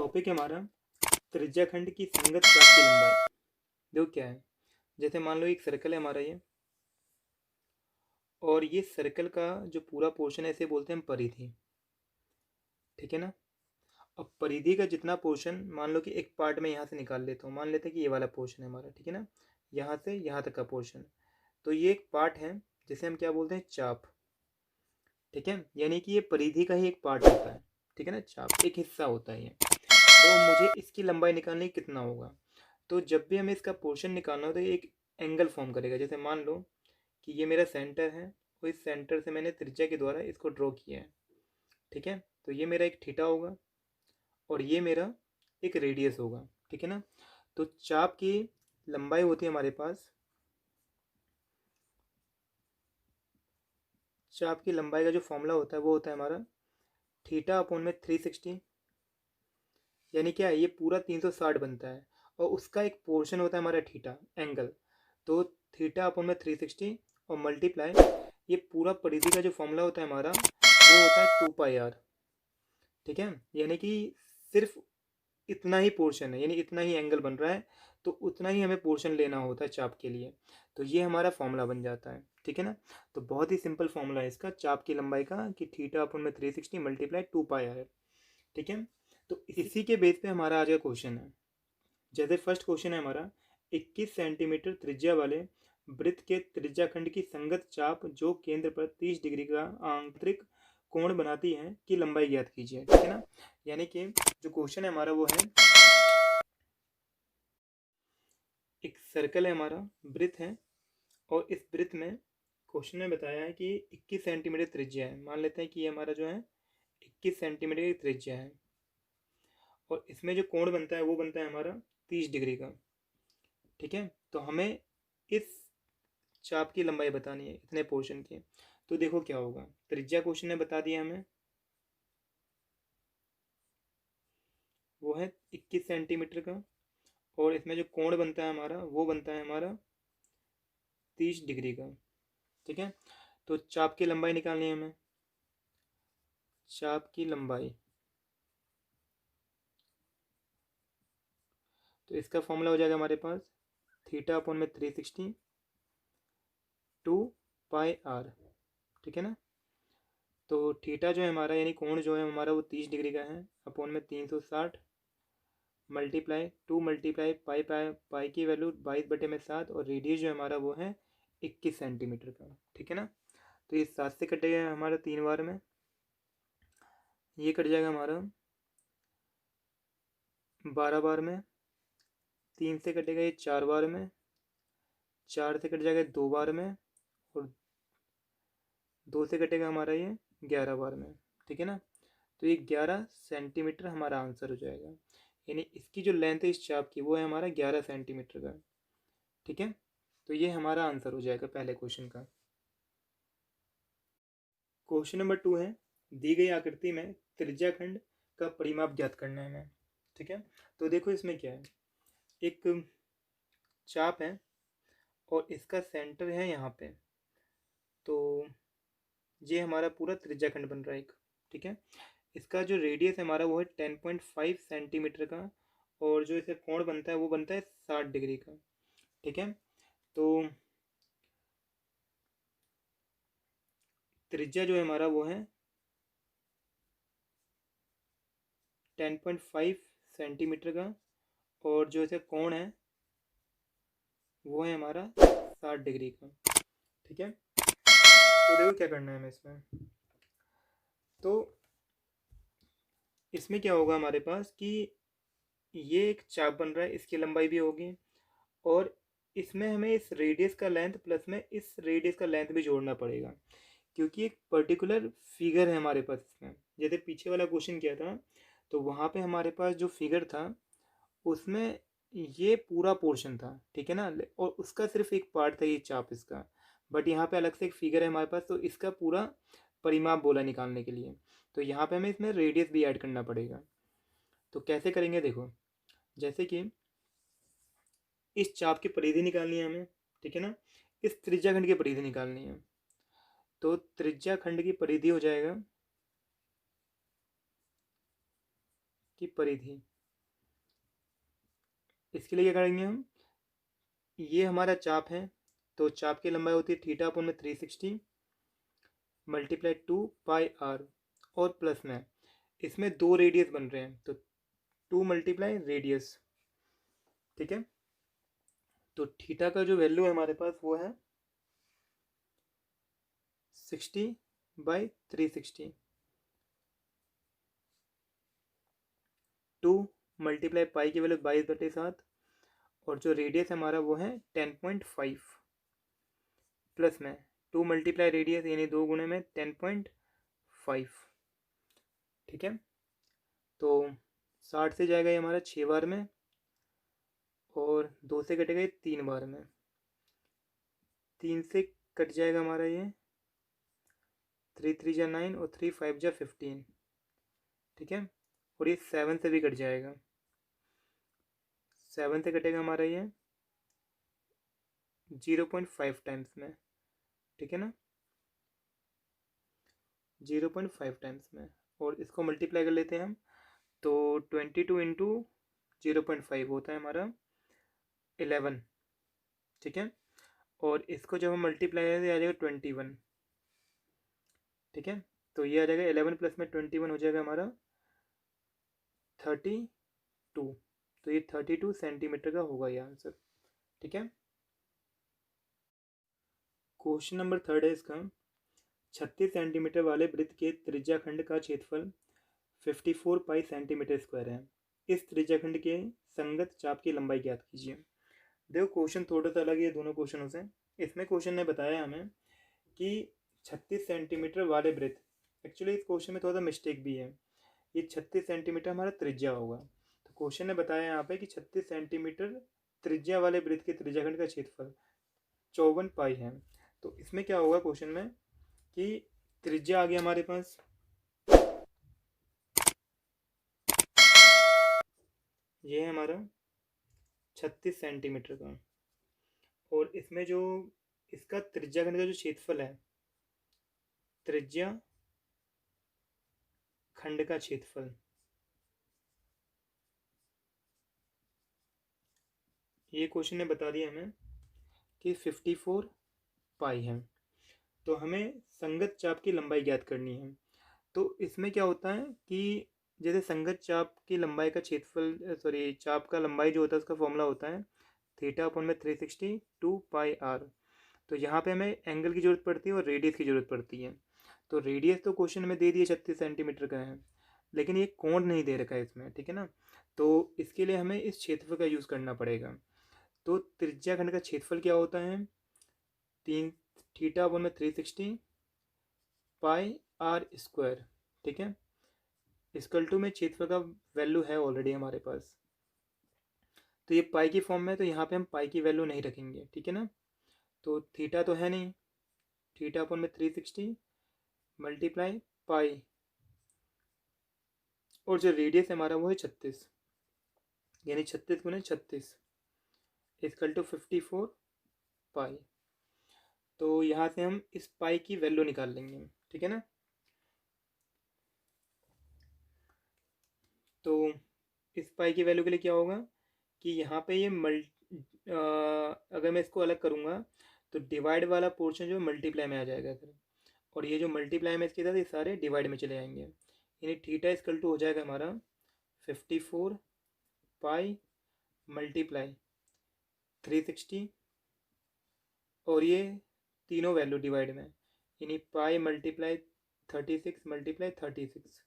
Topic है हमारा त्रिज्याखंड की संगत चाप की लंबाई। देखो क्या है, जैसे मान लो एक सर्कल है हमारा ये, और ये सर्कल का जो पूरा पोर्शन है इसे बोलते हैं हम परिधि। ठीक है ना। अब परिधि का जितना पोर्शन, मान लो कि एक पार्ट में यहाँ से निकाल लेता हूँ, मान लेते हैं कि ये वाला पोर्शन है हमारा, ठीक है ना, यहाँ से यहाँ तक का पोर्शन। तो ये एक पार्ट है जिसे हम क्या बोलते हैं, चाप। ठीक है, यानी कि ये परिधि का ही एक पार्ट होता है। ठीक है ना, चाप एक हिस्सा होता है ये। तो मुझे इसकी लंबाई निकालनी कितना होगा, तो जब भी हमें इसका पोर्शन निकालना हो तो ये एक एंगल फॉर्म करेगा। जैसे मान लो कि ये मेरा सेंटर है और इस सेंटर से मैंने त्रिज्या के द्वारा इसको ड्रॉ किया है। ठीक है, तो ये मेरा एक थीटा होगा और ये मेरा एक रेडियस होगा। ठीक है ना। तो चाप की लंबाई होती है हमारे पास, चाप की लंबाई का जो फॉर्मूला होता है वो होता है हमारा थीटा अपॉन में 360, यानी क्या है, ये पूरा 360 बनता है और उसका एक पोर्शन होता है हमारा थीटा एंगल। तो थीटा अपॉन में 360 और मल्टीप्लाई ये पूरा परिधि का जो फॉर्मूला होता है हमारा वो होता है 2 पाई आर। ठीक है, यानी कि सिर्फ इतना ही पोर्शन है, यानी इतना ही एंगल बन रहा है, तो उतना ही हमें पोर्शन लेना होता है चाप के लिए। तो ये हमारा फॉर्मूला बन जाता है। ठीक है ना। तो बहुत ही सिंपल फॉर्मूला है इसका चाप की लंबाई का, कि थीटा अपॉन में 360 मल्टीप्लाई 2 पाई आर। ठीक है, तो इसी के बेस पे हमारा आज का क्वेश्चन है। जैसे फर्स्ट क्वेश्चन है हमारा, 21 सेंटीमीटर त्रिज्या वाले वृत्त के त्रिज्याखंड की संगत चाप जो केंद्र पर 30 डिग्री का आंतरिक कोण बनाती है की लंबाई ज्ञात कीजिए। ठीक है ना। यानी कि जो क्वेश्चन है हमारा वो है, एक सर्कल है हमारा, वृत्त है, और इस वृत्त में क्वेश्चन में बताया है कि 21 सेंटीमीटर त्रिज्या है। मान लेते हैं कि ये हमारा जो है 21 सेंटीमीटर की त्रिज्या है, और इसमें जो कोण बनता है वो बनता है हमारा 30 डिग्री का। ठीक है, तो हमें इस चाप की लंबाई बतानी है इतने पोर्शन की। तो देखो क्या होगा, त्रिज्या क्वेश्चन ने बता दिया हमें, वो है 21 सेंटीमीटर का, और इसमें जो कोण बनता है हमारा वो बनता है हमारा 30 डिग्री का। ठीक है, तो चाप की लंबाई निकालनी है हमें। चाप की लंबाई, तो इसका फॉर्मूला हो जाएगा हमारे पास थीटा अपॉन में 360 2 पाई आर। ठीक है ना। तो थीटा जो है हमारा, यानी कोण जो है हमारा वो 30 डिग्री का है, अपॉन में 360 मल्टीप्लाई 2 मल्टीप्लाई पाई पाई पाई की वैल्यू 22/7, और रेडियस जो हमारा वो है 21 सेंटीमीटर का। ठीक है ना। तो ये 7 से कटेगा हमारा 3 बार में, ये कट जाएगा हमारा 12 बार में, 3 से कटेगा ये 4 बार में, 4 से कट जाएगा 2 बार में, और 2 से कटेगा हमारा ये 11 बार में। ठीक है ना। तो ये 11 सेंटीमीटर हमारा आंसर हो जाएगा, यानी इसकी जो लेंथ है इस चाप की वो है हमारा 11 सेंटीमीटर का। ठीक है, तो ये हमारा आंसर हो जाएगा पहले क्वेश्चन का। क्वेश्चन नंबर 2 है, दी गई आकृति में त्रिज्याखंड का परिमाप ज्ञात करना है हमें। ठीक है, तो देखो इसमें क्या है, एक चाप है और इसका सेंटर है यहाँ पे, तो ये हमारा पूरा त्रिज्याखंड बन रहा है एक। ठीक है, इसका जो रेडियस है हमारा वो है 10.5 सेंटीमीटर का, और जो इसे कोण बनता है वो बनता है 60 डिग्री का। ठीक है, तो त्रिज्या जो है हमारा वो है 10.5 सेंटीमीटर का, और जो इसे कोण है वो है हमारा 60 डिग्री का। ठीक है, तो देखो क्या करना है हमें इसमें। तो इसमें क्या होगा हमारे पास कि ये एक चाप बन रहा है, इसकी लंबाई भी होगी, और इसमें हमें इस रेडियस का लेंथ प्लस में इस रेडियस का लेंथ भी जोड़ना पड़ेगा, क्योंकि एक पर्टिकुलर फिगर है हमारे पास इसमें। जैसे पीछे वाला क्वेश्चन किया था तो वहाँ पे हमारे पास जो फिगर था उसमें ये पूरा पोर्शन था। ठीक है ना, और उसका सिर्फ एक पार्ट था ये चाप इसका, बट यहाँ पे अलग से एक फिगर है हमारे पास, तो इसका पूरा परिमाप बोला निकालने के लिए, तो यहाँ पे हमें इसमें रेडियस भी ऐड करना पड़ेगा। तो कैसे करेंगे देखो, जैसे कि इस चाप की परिधि निकालनी है हमें। ठीक है ना, इस त्रिज्याखंड की परिधि निकालनी है, तो त्रिज्याखंड की परिधि हो जाएगा, की परिधि इसके लिए क्या करेंगे हम, ये हमारा चाप है, तो चाप की लंबाई होती है थीटा अपॉन में 360 मल्टीप्लाई 2 पाई आर, और प्लस में इसमें 2 रेडियस बन रहे हैं, तो 2 मल्टीप्लाई रेडियस। ठीक है, तो थीटा का जो वैल्यू है हमारे पास वो है 60/360। 2 मल्टीप्लाई पाई की वैल्यू 22/7, और जो रेडियस हमारा वो है 10.5, प्लस में 2 मल्टीप्लाई रेडियस यानी 2 गुणे में 10.5। ठीक है, तो 60 से जाएगा ये हमारा 6 बार में, और 2 से कटेगा ये 3 बार में, 3 से कट जाएगा हमारा ये 3 3 जा 9 और 3 5 जा 15। ठीक है, और ये 7 से भी कट जाएगा, 7 से कटेगा हमारा ये 0.5 टाइम्स में। ठीक है ना, 0.5 टाइम्स में, और इसको मल्टीप्लाई कर लेते हैं हम, तो 22 इंटू 0.5 होता है हमारा 11। ठीक है, और इसको जब हम मल्टीप्लाई करेंगे आ जाएगा 21। ठीक है, तो ये आ जाएगा 11 प्लस में 21 हो जाएगा हमारा 32। तो ये 32 सेंटीमीटर का होगा ये आंसर। ठीक है, क्वेश्चन नंबर 3 है इसका, 36 सेंटीमीटर वाले वृत्त के त्रिज्याखंड का क्षेत्रफल 54 पाई सेंटीमीटर स्क्वायर है। इस त्रिज्याखंड के संगत चाप की लंबाई ज्ञात कीजिए। देखो क्वेश्चन थोड़ा सा अलग है दोनों क्वेश्चनों से। इसमें क्वेश्चन ने बताया हमें कि 36 सेंटीमीटर वाले वृत्त, एक्चुअली इस क्वेश्चन में थोड़ा सा मिस्टेक भी है, ये 36 सेंटीमीटर हमारा त्रिज्या होगा। तो क्वेश्चन ने बताया यहाँ पे कि 36 सेंटीमीटर त्रिज्या वाले वृत्त के त्रिज्याखंड का क्षेत्रफल 54 पाई है। तो इसमें क्या होगा क्वेश्चन में कि त्रिज्या आ गया हमारे पास, ये है हमारा 36 सेंटीमीटर का, और इसमें जो इसका त्रिज्याखंड का जो क्षेत्रफल है, त्रिज्या खंड का क्षेत्रफल, ये क्वेश्चन ने बता दिया हमें कि 54 पाई है। तो हमें संगत चाप की लंबाई ज्ञात करनी है। तो इसमें क्या होता है कि जैसे संगत चाप की लंबाई का क्षेत्रफल, सॉरी चाप का लंबाई जो होता है उसका फॉर्मूला होता है थीटा अपॉन में 360 2 पाई आर। तो यहाँ पे हमें एंगल की जरूरत पड़ती है और रेडियस की जरूरत पड़ती है। तो रेडियस तो क्वेश्चन में दे दिए 36 सेंटीमीटर का है, लेकिन ये कोण नहीं दे रखा है इसमें। ठीक है ना, तो इसके लिए हमें इस क्षेत्रफल का यूज़ करना पड़ेगा। तो त्रिज्याखंड का क्षेत्रफल क्या होता है, 3 थीटा अपॉन में 360 पाई आर स्क्वायर। ठीक है, इक्वल टू में क्षेत्रफल का वैल्यू है ऑलरेडी हमारे पास, तो ये पाई की फॉर्म में, तो यहाँ पे हम पाई की वैल्यू नहीं रखेंगे। ठीक है ना, तो थीटा तो है नहीं, थीटा अपॉन में 360 मल्टीप्लाई पाई, और जो रेडियस हमारा वो है 36, यानी 36 गुने 36 इक्वल टू 54 पाई। तो यहाँ से हम इस पाई की वैल्यू निकाल लेंगे। ठीक है ना, तो इस पाई की वैल्यू के लिए क्या होगा कि यहाँ पे ये अगर मैं इसको अलग करूँगा तो डिवाइड वाला पोर्शन जो मल्टीप्लाई में आ जाएगा फिर, और ये जो मल्टीप्लाई में इसके साथ ये सारे डिवाइड में चले जाएंगे, यानी थीटा इक्वल टू हो जाएगा हमारा 54 पाई मल्टीप्लाई 360, और ये तीनों वैल्यू डिवाइड में, यानी पाई मल्टीप्लाई 36 मल्टीप्लाई 36,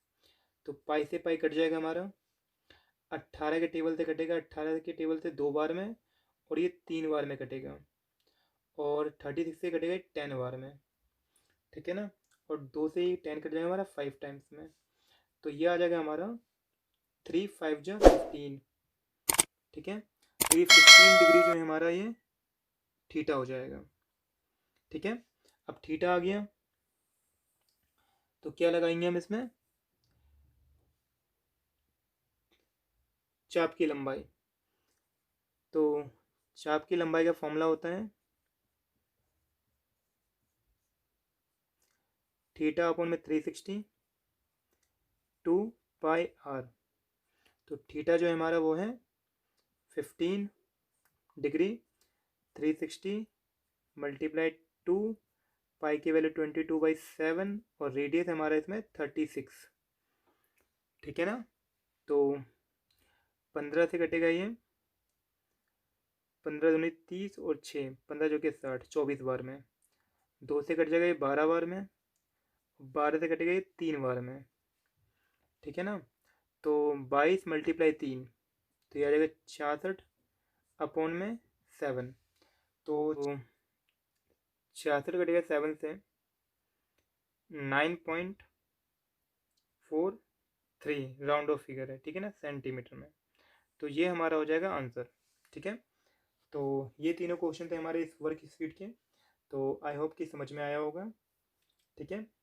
तो पाई से पाई कट जाएगा हमारा, 18 के टेबल से कटेगा, 18 के टेबल से 2 बार में, और ये 3 बार में कटेगा, और 36 से कटेगा 10 बार में। ठीक है ना, और 2 से ही 10 कट जाएगा हमारा 5 टाइम्स में, तो ये आ जाएगा हमारा 3 5 जा 15। ठीक है, तो ये 15 डिग्री जो है हमारा ये थीटा हो जाएगा। ठीक है, अब थीटा आ गया तो क्या लगाएंगे हम इसमें, चाप की लंबाई। तो चाप की लंबाई का फॉर्मूला होता है थीटा अपॉन में 360 2 पाई आर। तो थीटा जो है हमारा वो है 15 डिग्री 360 मल्टीप्लाई 2, पाई की वैल्यू 22/7 और रेडियस हमारा इसमें 36। ठीक है ना। तो 15 से कटेगा ये, 15 दूनी 30 और 6 15 जो कि 60, 24 बार में। 2 से कट जाएगा ये 12 बार में, 12 से कटेगा ये 3 बार में। ठीक है ना। तो 22 मल्टीप्लाई 3, तो ये आ जाएगा 66 अपॉन में 7। तो 66 कटेगा 7 से 9.43 राउंड ऑफ फिगर है। ठीक है ना, सेंटीमीटर में। तो ये हमारा हो जाएगा आंसर। ठीक है। तो ये तीनों क्वेश्चन थे हमारे इस वर्क शीट के। तो आई होप कि समझ में आया होगा। ठीक है।